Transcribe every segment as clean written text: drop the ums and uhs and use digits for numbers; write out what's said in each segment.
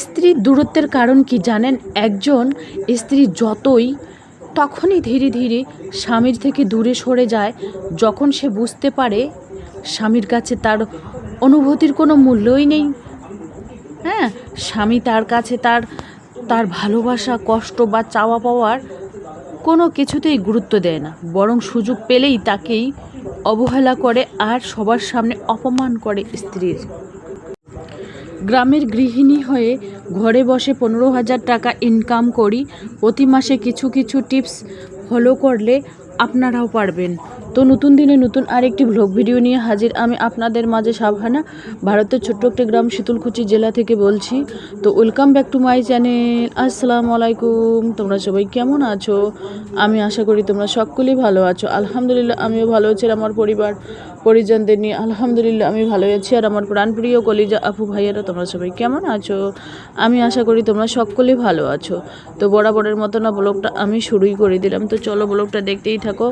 স্ত্রীর দূরত্বের কারণ কি জানেন? একজন স্ত্রী যতই তখনই ধীরে ধীরে স্বামীর থেকে দূরে সরে যায় যখন সে বুঝতে পারে স্বামীর কাছে তার অনুভূতির কোনো মূল্যই নেই। হ্যাঁ, স্বামী তার কাছে তার তার ভালোবাসা, কষ্ট বা চাওয়া পাওয়ার কোনো কিছুতেই গুরুত্ব দেয় না, বরং সুযোগ পেলেই তাকেই অবহেলা করে আর সবার সামনে অপমান করে স্ত্রীর। গ্রামের গৃহিণী হয়ে ঘরে বসে 15,000 টাকা ইনকাম করি, প্রতি মাসে কিছু কিছু টিপস ফলো করলে আপনারাও পারবেন। তো নতুন দিনে নতুন আরেকটি ভ্লগ ভিডিও নিয়ে হাজির আমি আপনাদের মাঝে সাবহানা, ভারতের ছোট্ট একটি গ্রাম শীতলকুচি জেলা থেকে বলছি। তো welcome back to my channel. আসসালামু আলাইকুম। তোমরা সবাই কেমন আছো? আমি আশা করি তোমরা সকলেই ভালো আছো। আলহামদুলিল্লাহ আমিও ভালো আছি, আর আমার পরিবার পরিজনদের নিয়ে আলহামদুলিল্লাহ আমি ভালো আছি। আর আমার প্রাণপ্রিয় কলিজা আপু ভাইয়ারা তোমরা সবাই কেমন আছো? আমি আশা করি তোমরা সকলেই ভালো আছো। তো বরাবরের মতো না ব্লগটা আমি শুরুই করে দিলাম। তো চলো ব্লগটা দেখতেই থাকো,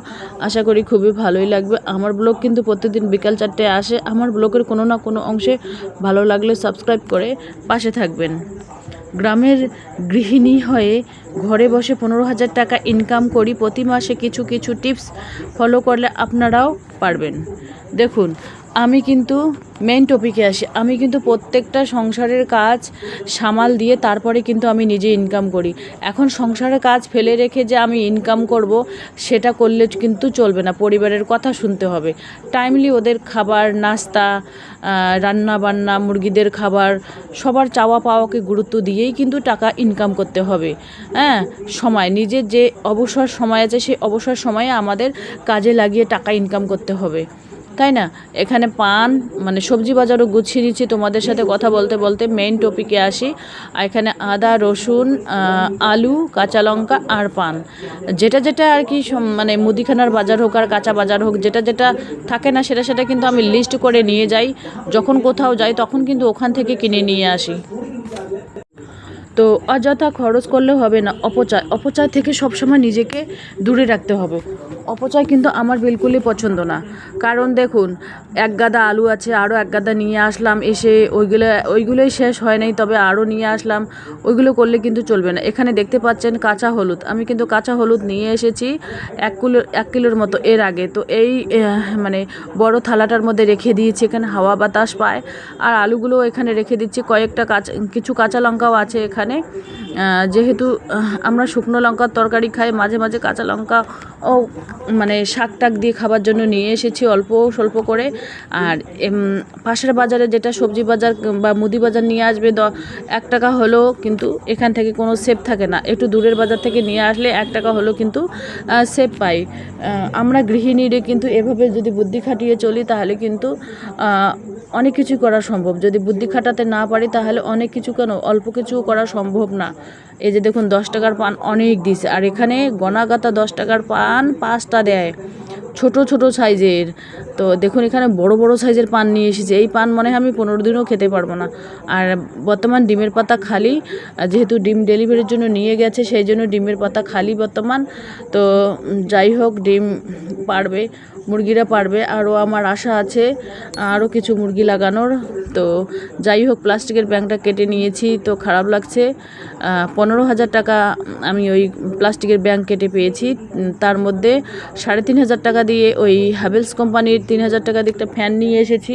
আশা করি খুবই ভালোই লাগবে। আমার ব্লগ কিন্তু প্রতিদিন বিকাল 4টায় আসে। আমার ব্লগের কোনো না কোনো অংশে ভালো লাগলে সাবস্ক্রাইব করে পাশে থাকবেন। গ্রামের গৃহিণী হয়ে ঘরে বসে 15,000 টাকা ইনকাম করি, প্রতি মাসে কিছু কিছু টিপস ফলো করলে আপনারাও পারবেন। দেখুন, আমি কিন্তু মেইন টপিকে আসি। আমি কিন্তু প্রত্যেকটা সংসারের কাজ সামাল দিয়ে তারপরে কিন্তু আমি নিজে ইনকাম করি। এখন সংসারের কাজ ফেলে রেখে যে আমি ইনকাম করব সেটা করলে কিন্তু চলবে না। পরিবারের কথা শুনতে হবে, টাইমলি ওদের খাবার, নাস্তা, রান্না বান্না, মুরগিদের খাবার, সবার চাওয়া পাওয়াকে গুরুত্ব দিয়েই কিন্তু টাকা ইনকাম করতে হবে। হ্যাঁ, সময়, নিজের যে অবসর সময় আছে সেই অবসর সময়ে আমাদের কাজে লাগিয়ে টাকা ইনকাম করতে হবে, তাই না? এখানে পান মানে সবজি বাজারও গুছিয়ে দিচ্ছি তোমাদের সাথে কথা বলতে বলতে। মেইন টপিকে আসি। আর এখানে আদা, রসুন, আলু, কাঁচা লঙ্কা আর পান, যেটা যেটা আর কি মানে মুদিখানার বাজার হোক আর কাঁচা বাজার হোক, যেটা যেটা থাকে না সেটা সেটা কিন্তু আমি লিস্ট করে নিয়ে যাই। যখন কোথাও যাই তখন কিন্তু ওখান থেকে কিনে নিয়ে আসি। তো অযথা খরচ করলে হবে না। অপচয় থেকে সবসময় নিজেকে দূরে রাখতে হবে। অপচয় কিন্তু আমার বিলকুলই পছন্দ না। কারণ দেখুন, এক গাদা আলু আছে, আরও এক গাদা নিয়ে আসলাম, এসে ওইগুলোই শেষ হয় নাই, তবে আরও নিয়ে আসলাম, ওইগুলো করলে কিন্তু চলবে না। এখানে দেখতে পাচ্ছেন কাঁচা হলুদ, আমি কিন্তু কাঁচা হলুদ নিয়ে এসেছি 1 কিলোর মতো এর আগে। তো এই মানে বড় থালাটার মধ্যে রেখে দিয়েছি, এখানে হাওয়া বাতাস পায়। আর আলুগুলো এখানে রেখে দিচ্ছি। কিছু কাঁচা লঙ্কাও আছে এখানে। যেহেতু আমরা শুকনো লঙ্কার তরকারি খাই, মাঝে মাঝে কাঁচা লঙ্কা ও মানে শাক টাক দিয়ে খাবার জন্য নিয়ে এসেছি অল্প স্বল্প করে। আর পাশের বাজারে যেটা সবজি বাজার বা মুদি বাজার নিয়ে আসবে 1 টাকা হলেও কিন্তু এখান থেকে কোনো সেভ থাকে না। একটু দূরের বাজার থেকে নিয়ে আসলে 1 টাকা হলেও কিন্তু সেভ পাই। আমরা গৃহিণীরা কিন্তু এভাবে যদি বুদ্ধি খাটিয়ে চলি তাহলে কিন্তু অনেক কিছু করা সম্ভব। যদি বুদ্ধি খাটাতে না পারি তাহলে অনেক কিছু, কেন অল্প কিছু করা সম্ভব না। এই যে দেখুন 10 টাকার পান অনেক দিছে, আর এখানে গনাগাতা 10 টাকার পান 5টা দেয়, ছোট ছোট সাইজের। তো দেখুন এখানে বড় বড় সাইজের পান নিয়ে এসেছে। এই পান মনে হয় আমি 15 দিনও খেতে পারবো না। আর বর্তমান ডিমের পাতা খালি, যেহেতু ডিম ডেলিভারির জন্য নিয়ে গেছে সেই জন্য ডিমের পাতা খালি বর্তমান। তো যাই হোক, ডিম পারবে, মুরগিরা পারবে। আরও আমার আশা আছে আরও কিছু মুরগি লাগানোর। তো যাই হোক, প্লাস্টিকের ব্যাংকটা কেটে নিয়েছি, তো খারাপ লাগছে। 15,000 টাকা আমি ওই প্লাস্টিকের ব্যাংক কেটে পেয়েছি। তার মধ্যে 3,500 টাকা দিয়ে ওই হ্যাভেলস কোম্পানির 3,000 টাকা দিয়ে একটা ফ্যান নিয়ে এসেছি।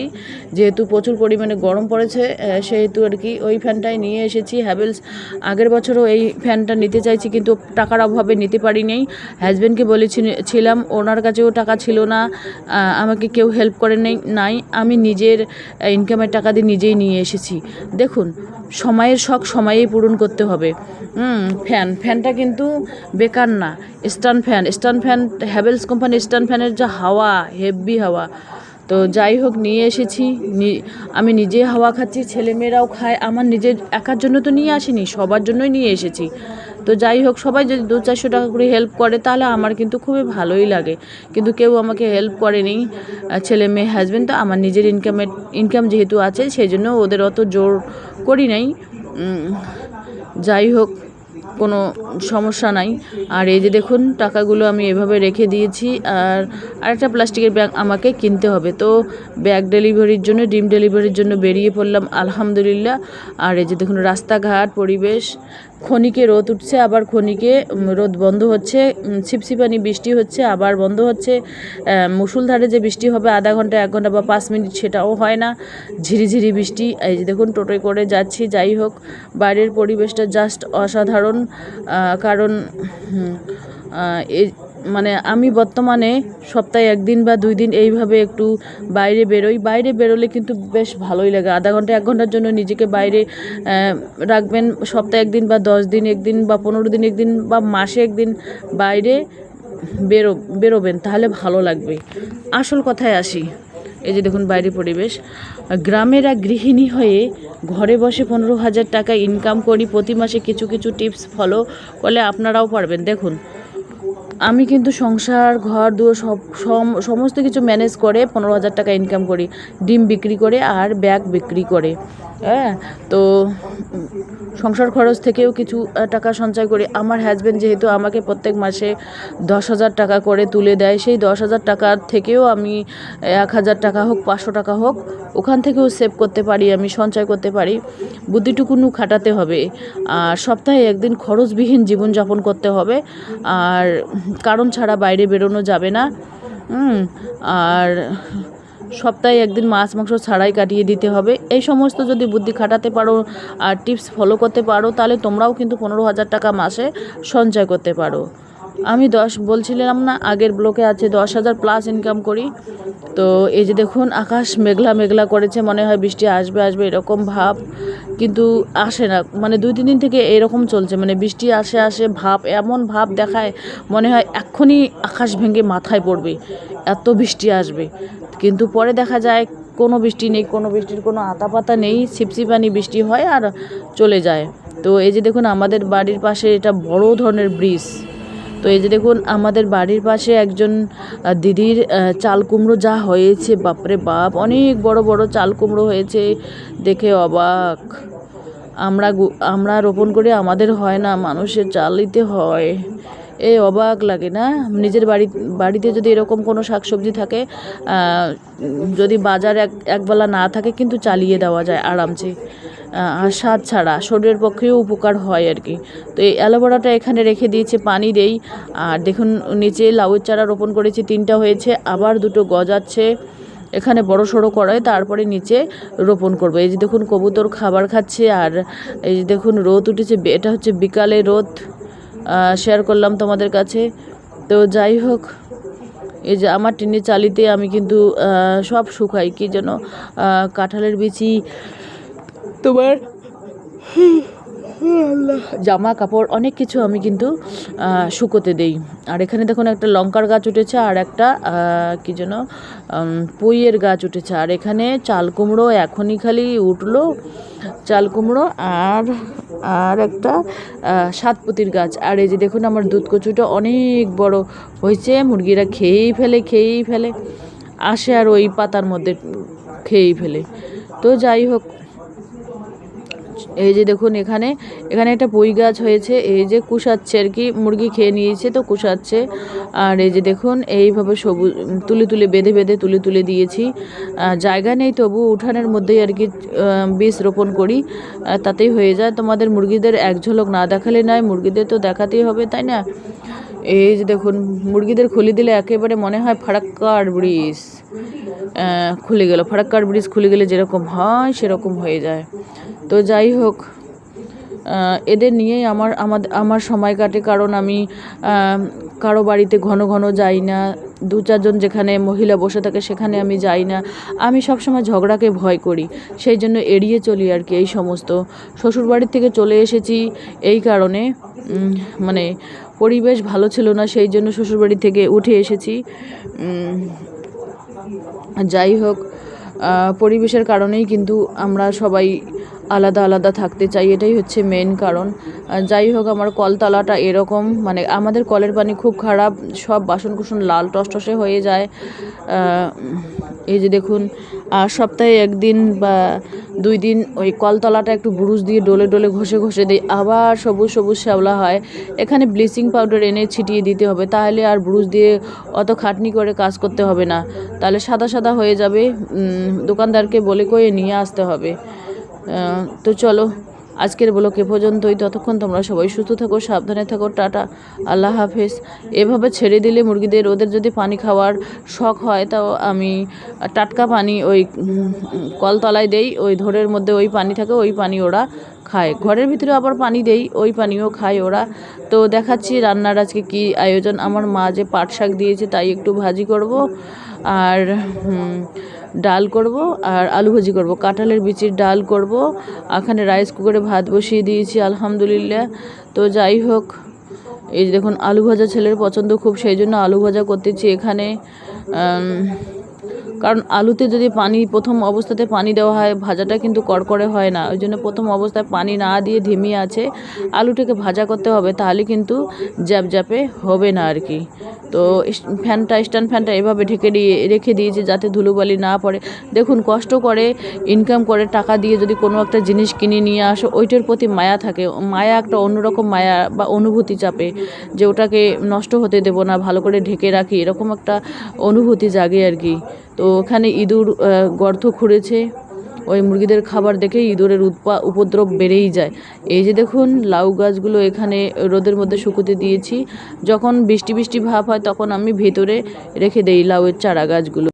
যেহেতু প্রচুর পরিমাণে গরম পড়েছে সেহেতু আর কি ওই ফ্যানটাই নিয়ে এসেছি হ্যাভেলস। আগের বছরও এই ফ্যানটা নিতে চাইছি কিন্তু টাকার অভাবে নিতে পারি নাই। হাজব্যান্ডকে বলেছিলাম, ওনার কাছেও টাকা ছিল না, আমাকে কেউ হেল্প করে নাই। আমি নিজের ইনকামের টাকা দিয়ে নিজেই নিয়ে এসেছি। দেখুন, সময়ের শখ সময়েই পূরণ করতে হবে। ফ্যানটা কিন্তু বেকার না। স্ট্যান্ড ফ্যান হ্যাভেলস কোম্পানির স্ট্যান্ড ফ্যানের যা হাওয়া, হেভি হাওয়া। তো যাই হোক, নিয়ে এসেছি, আমি নিজে হাওয়া খাচ্ছি, ছেলেমেয়েরাও খায়। আমার নিজের একার জন্য তো নিয়ে আসিনি, সবার জন্যই নিয়ে এসেছি। তো যাই হোক, সবাই যদি 200-400 টাকা করে হেল্প করে তাহলে আমার কিন্তু খুবই ভালোই লাগে। কিন্তু কেউ আমাকে হেল্প করেনি, ছেলে মেয়ে, হাজব্যান্ড। তো আমার নিজের ইনকাম যেহেতু আছে সেই জন্য ওদের অত জোর করি নাই। যাই হোক, কোনো সমস্যা নাই। আর এই যে দেখুন টাকাগুলো আমি এভাবে রেখে দিয়েছি। আর আরেকটা প্লাস্টিকের ব্যাগ আমাকে কিনতে হবে। তো ব্যাগ ডেলিভারির জন্য, ডিম ডেলিভারির জন্য বেরিয়ে পড়লাম আলহামদুলিল্লাহ। আর এই যে দেখুন রাস্তাঘাট, পরিবেশ, ক্ষণিকে রোদ উঠছে, আবার ক্ষণিকে রোদ বন্ধ হচ্ছে, ছিপছিপানি বৃষ্টি হচ্ছে, আবার বন্ধ হচ্ছে। মুষলধারে যে বৃষ্টি হবে আধা ঘন্টা, 1 ঘন্টা বা 5 মিনিট, সেটাও হয় না। ঝিরিঝিরি বৃষ্টি। এই যে দেখুন টোটোয় করে যাচ্ছি। যাই হোক, বাইরের পরিবেশটা জাস্ট অসাধারণ। কারণ এই মানে আমি বর্তমানে সপ্তাহে 1 দিন বা 2 দিন এইভাবে একটু বাইরে বেরোই। বাইরে বেরোলে কিন্তু বেশ ভালোই লাগে। আধা ঘন্টা 1 ঘন্টার জন্য নিজেকে বাইরে রাখবেন। সপ্তাহে 1 দিন বা 10 দিন 1 দিন বা 15 দিন 1 দিন বা মাসে 1 দিন বাইরে বেরোবেন, তাহলে ভালো লাগবে। আসল কথায় আসি। এই যে দেখুন বাইরের পরিবেশ। গ্রামের এক গৃহিণী হয়ে ঘরে বসে 15,000 টাকা ইনকাম করি প্রতি মাসে। কিছু কিছু টিপস ফলো করলে আপনারাও পারবেন। দেখুন, আমি কিন্তু সংসার, ঘর দুয়ার সমস্ত কিছু ম্যানেজ করে 15,000 টাকা ইনকাম করি, ডিম বিক্রি করে আর ব্যাগ বিক্রি করে। হ্যাঁ, তো সংসার খরচ থেকেও কিছু টাকা সঞ্চয় করি। আমার হাজব্যান্ড যেহেতু আমাকে প্রত্যেক মাসে 10,000 টাকা করে তুলে দেয়, সেই 10,000 টাকার থেকেও আমি 1,000 টাকা হোক, 500 টাকা হোক, ওখান থেকেও সেভ করতে পারি, আমি সঞ্চয় করতে পারি। বুদ্ধিটুকুনু খাটাতে হবে। আর সপ্তাহে 1 দিন খরচবিহীন জীবনযাপন করতে হবে। আর কারণ ছাড়া বাইরে বেরোনো যাবে না। আর সপ্তাহে 1 দিন মাছ মাংস ছাড়াই কাটিয়ে দিতে হবে। এই সমস্ত যদি বুদ্ধি খাটাতে পারো আর টিপস ফলো করতে পারো, তাহলে তোমরাও কিন্তু 15,000 টাকা মাসে সঞ্চয় করতে পারো। আমি বলছিলাম না, আগের ব্লকে আছে 10,000 প্লাস ইনকাম করি। তো এই যে দেখুন আকাশ মেঘলা মেঘলা করেছে, মনে হয় বৃষ্টি আসবে আসবে এরকম ভাব, কিন্তু আসে না। মানে 2-3 দিন থেকে এরকম চলছে, মানে বৃষ্টি আসে আসে ভাব, এমন ভাব দেখায় মনে হয় এক্ষুনি আকাশ ভেঙে মাথায় পড়বে, এত বৃষ্টি আসবে। কিন্তু পরে দেখা যায় কোনো বৃষ্টি নেই, কোনো বৃষ্টির কোনো আতাপাতা নেই, ছিপছিপানি বৃষ্টি হয় আর চলে যায়। তো এই যে দেখুন আমাদের বাড়ির পাশে এটা বড় ধরনের ব্রিজ। তো এই যে দেখুন আমাদের বাড়ির পাশে একজন দিদির চাল কুমড়ো যা হয়েছে, বাপরে বাপ, অনেক বড় বড় চাল কুমড়ো হয়েছে, দেখে অবাক। আমরা রোপণ করে আমাদের হয় না, মানুষের চাল দিতে হয়। অবাক লাগে না? নিজের বাড়িতে যদি এরকম কোনো শাকসবজি থাকে, যদি বাজার একবেলা না থাকে, কিন্তু চালিয়ে দেওয়া যায় আরামসে। আর স্বাদ ছাড়া শরীরের পক্ষেও উপকার হয় আর কি। তো এই অ্যালোভেরাটা এখানে রেখে দিয়েছে, পানি দেই। আর দেখুন নিচে লাউয়ের চারা রোপণ করেছি, 3টা হয়েছে, আবার 2টো গজাচ্ছে। এখানে বড় সড়ো করায় তারপরে নিচে রোপণ করবো। এই যে দেখুন কবুতর খাবার খাচ্ছে। আর এই যে দেখুন রোদ উঠেছে, এটা হচ্ছে বিকালে রোদ, শেয়ার করলাম তোমাদের কাছে। তো যাই হোক, এই যে আমার টিনের চালিতে আমি কিন্তু সব শুকাই, কি যেন কাঁঠালের বিচি, তোমার জামা কাপড়, অনেক কিছু আমি কিন্তু শুকোতে দেই। আর এখানে দেখুন একটা লঙ্কার গাছ উঠেছে, আর একটা কি যেন পুঁইয়ের গাছ উঠেছে। আর এখানে চাল কুমড়ো এখনই খালি উঠলো, চাল কুমড়ো আর একটা সাতপুতির গাছ। আর এই যে দেখুন আমার দুধ কচুটা অনেক বড় হয়েছে, মুরগিরা খেয়েই ফেলে আসে আর ওই পাতার মধ্যে খেয়েই ফেলে। তো যাই হোক, এই যে দেখুন এখানে একটা পুঁই গাছ হয়েছে, এই যে কুশাচ্ছে আর কি, মুরগি খেয়ে নিয়েছে তো কুশাচ্ছে। আর এই যে দেখুন এইভাবে সবুজ তুলে বেঁধে তুলে দিয়েছি। জায়গা নেই, তবু উঠানের মধ্যেই আর কি বীজ রোপণ করি, তাতেই হয়ে যায়। তোমাদের মুরগিদের এক ঝলক না দেখালে নয়, মুরগিদের তো দেখাতেই হবে, তাই না? এই যে দেখুন মুরগিদের খুলে দিলে একেবারে মনে হয় ফারাক্কার ব্রিজ খুলে গেল। ফারাক্কার ব্রিজ খুলে গেলে যেরকম হয় সেরকম হয়ে যায়। তো যাই হোক, এদের নিয়েই আমার সময় কাটে। কারণ আমি কারো বাড়িতে ঘন ঘন যাই না, 2-4 জন যেখানে মহিলা বসে থাকে সেখানে আমি যাই না। আমি সবসময় ঝগড়াকে ভয় করি, সেই জন্য এড়িয়ে চলি আর কি। এই সমস্ত শ্বশুরবাড়ির থেকে চলে এসেছি এই কারণে, মানে পরিবেশ ভালো ছিল না, সেই জন্য শ্বশুরবাড়ি থেকে উঠে এসেছি। যাই হোক, পরিবেশের কারণেই কিন্তু আমরা সবাই আলাদা আলাদা থাকতে চাই, এটাই হচ্ছে মেন কারণ। যাই হোক, আমার কলতলাটা এরকম, মানে আমাদের কলের পানি খুব খারাপ, সব বাসনকুসন লাল টসটসে হয়ে যায়। এই যে দেখুন, সপ্তাহে 1 দিন বা 2 দিন ওই কলতলাটা একটু বুরুশ দিয়ে ডলে ডলে ঘষে ঘষে দিই, আবার সবুজ সবুজ শ্যাওলা হয়। এখানে ব্লিচিং পাউডার এনে ছিটিয়ে দিতে হবে, তাহলে আর বুরুশ দিয়ে অত খাটনি করে কাজ করতে হবে না, তাহলে সাদা সাদা হয়ে যাবে। দোকানদারকে বলে কয়ে নিয়ে আসতে হবে। তো চলো, আজকের ব্লগ এ পর্যন্তই। ততক্ষণ তোমরা সবাই সুস্থ থাকো, সাবধানে থাকো, টাটা, আল্লাহ হাফেজ। এভাবে ছেড়ে দিলে মুরগিদের, ওদের যদি পানি খাওয়ার শখ হয়, তাও আমি টাটকা পানি ওই কলতলায় দেই, ওই ধরের মধ্যে ওই পানি থাকে, ওই পানি ওরা খায়। ঘরের ভিতরে আবার পানি দেই, ওই পানিও খায় ওরা। তো দেখাচ্ছি রান্নার আজকে কি আয়োজন। আমার মা যে পাট শাক দিয়েছে, তাই একটু ভাজি করব, আর ডাল করব, আর আলু ভাজি করব, কাঁঠালের বিচির ডাল করব। এখানে রাইস কুকারে ভাত বসিয়ে দিয়েছি, আলহামদুলিল্লাহ। তো যাই হোক, এই যে দেখুন, আলু ভাজা ছেলের পছন্দ খুব, সেই জন্য আলু ভাজা করতেছি এখানে। কারণ আলুতে যদি পানি, প্রথম অবস্থাতে পানি দেওয়া হয়, ভাজাটা কিন্তু কড়কড়ে হয় না। ওই জন্য প্রথম অবস্থায় পানি না দিয়ে ধিমি আছে আলুটাকে ভাজা করতে হবে, তাহলে কিন্তু জ্যাপে হবে না আর কি। তো স্ট্যান্ড ফ্যানটা এভাবে রেখে দিয়েছি, যাতে ধুলোবালি না পড়ে। দেখুন, কষ্ট করে ইনকাম করে টাকা দিয়ে যদি কোনো একটা জিনিস কিনে নিয়ে আসো, ওইটার প্রতি মায়া থাকে, মায়া একটা অন্যরকম মায়া বা অনুভূতি চাপে, যে ওটাকে নষ্ট হতে দেবো না, ভালো করে ঢেকে রাখি, এরকম একটা অনুভূতি জাগে আর কি। তো ওখানে ইঁদুর গর্ত খুঁড়েছে, ওই মুরগিদের খাবার দেখে ইঁদুরের উপদ্রব বেড়েই যায়। এই যে দেখুন, লাউ গাছগুলো এখানে রোদের মধ্যে শুকোতে দিয়েছি। যখন বৃষ্টি বৃষ্টি ভাব হয়, তখন আমি ভেতরে রেখে দেই লাউয়ের চারা গাছগুলো।